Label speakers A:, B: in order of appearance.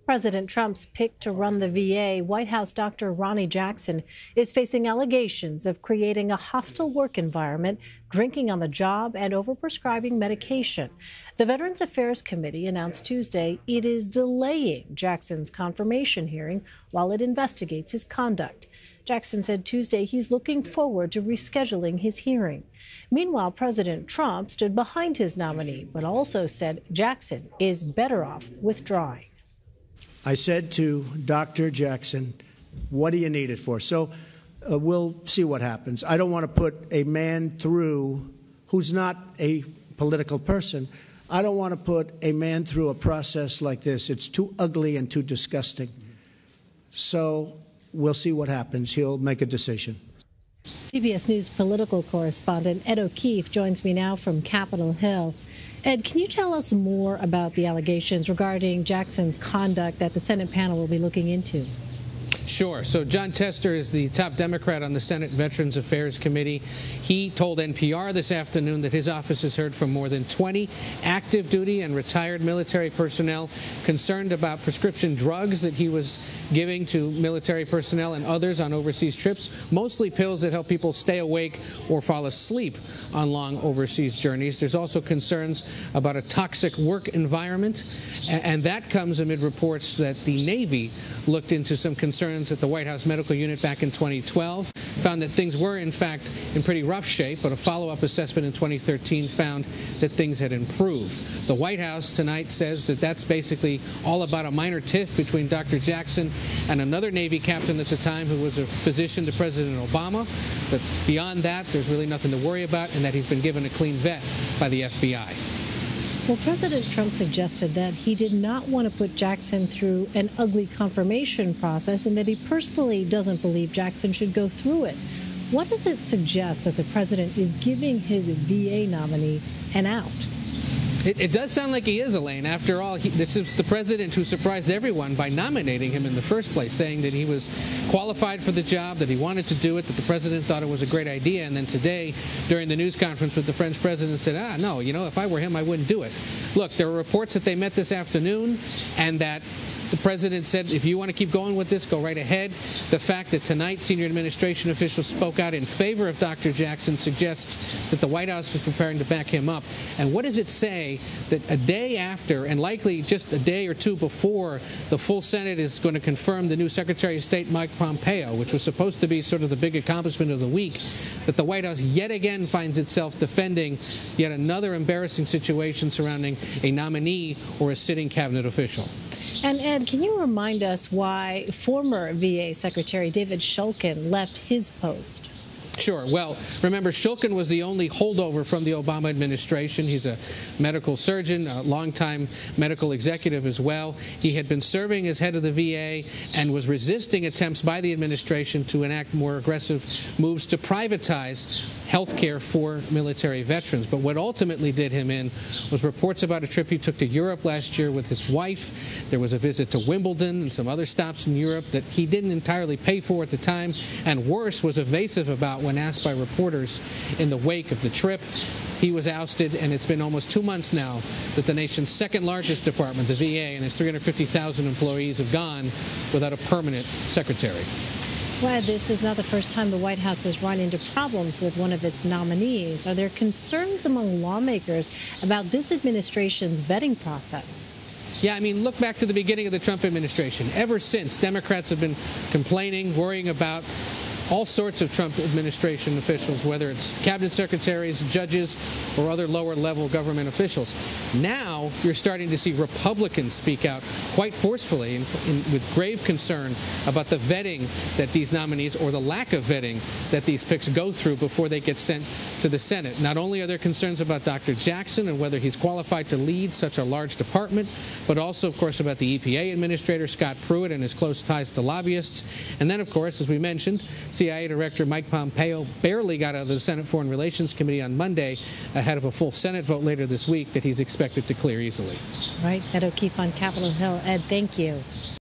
A: President Trump's pick to run the VA, White House Dr. Ronny Jackson, is facing allegations of creating a hostile work environment, drinking on the job, and overprescribing medication. The Veterans Affairs Committee announced Tuesday it is delaying Jackson's confirmation hearing while it investigates his conduct. Jackson said Tuesday he's looking forward to rescheduling his hearing. Meanwhile, President Trump stood behind his nominee, but also said Jackson is better off withdrawing.
B: I said to Dr. Jackson, what do you need it for? So we'll see what happens. I don't want to put a man through who's not a political person. I don't want to put a man through a process like this. It's too ugly and too disgusting. So we'll see what happens. He'll make a decision.
A: CBS News political correspondent Ed O'Keefe joins me now from Capitol Hill. Ed, can you tell us more about the allegations regarding Jackson's conduct that the Senate panel will be looking into?
C: Sure. So John Tester is the top Democrat on the Senate Veterans Affairs Committee. He told NPR this afternoon that his office has heard from more than 20 active duty and retired military personnel concerned about prescription drugs that he was giving to military personnel and others on overseas trips, mostly pills that help people stay awake or fall asleep on long overseas journeys. There's also concerns about a toxic work environment, and that comes amid reports that the Navy looked into some concerns at the White House Medical Unit back in 2012, found that things were, in fact, in pretty rough shape, but a follow-up assessment in 2013 found that things had improved. The White House tonight says that that's basically all about a minor tiff between Dr. Jackson and another Navy captain at the time who was a physician to President Obama, but beyond that, there's really nothing to worry about, and that he's been given a clean vet by the FBI.
A: Well, President Trump suggested that he did not want to put Jackson through an ugly confirmation process and that he personally doesn't believe Jackson should go through it. What does it suggest that the president is giving his VA nominee an out?
C: It does sound like he is, Elaine. After all, this is the president who surprised everyone by nominating him in the first place, saying that he was qualified for the job, that he wanted to do it, that the president thought it was a great idea. And then today, during the news conference with the French president, said, no, if I were him, I wouldn't do it. Look, there were reports that they met this afternoon and that the president said, if you want to keep going with this, go right ahead. The fact that tonight senior administration officials spoke out in favor of Dr. Jackson suggests that the White House was preparing to back him up. And what does it say that a day after, and likely just a day or two before, the full Senate is going to confirm the new Secretary of State, Mike Pompeo, which was supposed to be sort of the big accomplishment of the week, that the White House yet again finds itself defending yet another embarrassing situation surrounding a nominee or a sitting cabinet official.
A: And Ed, can you remind us why former VA Secretary David Shulkin left his post?
C: Sure. Well, remember, Shulkin was the only holdover from the Obama administration. He's a medical surgeon, a longtime medical executive as well. He had been serving as head of the VA and was resisting attempts by the administration to enact more aggressive moves to privatize health care for military veterans. But what ultimately did him in was reports about a trip he took to Europe last year with his wife. There was a visit to Wimbledon and some other stops in Europe that he didn't entirely pay for at the time, and worse, was evasive about when asked by reporters in the wake of the trip. He was ousted, and it's been almost 2 months now that the nation's second largest department, the VA, and its 350,000 employees have gone without a permanent secretary.
A: Well, Ed, this is not the first time the White House has run into problems with one of its nominees. Are there concerns among lawmakers about this administration's vetting process?
C: Yeah, I mean, look back to the beginning of the Trump administration. Ever since, Democrats have been complaining, worrying about all sorts of Trump administration officials, whether it's cabinet secretaries, judges, or other lower-level government officials. Now you're starting to see Republicans speak out quite forcefully with grave concern about the vetting that these nominees, or the lack of vetting that these picks go through before they get sent to the Senate. Not only are there concerns about Dr. Jackson and whether he's qualified to lead such a large department, but also, of course, about the EPA administrator, Scott Pruitt, and his close ties to lobbyists. And then, of course, as we mentioned, CIA Director Mike Pompeo barely got out of the Senate Foreign Relations Committee on Monday ahead of a full Senate vote later this week that he's expected to clear easily.
A: Right. Ed O'Keefe on Capitol Hill. Ed, thank you.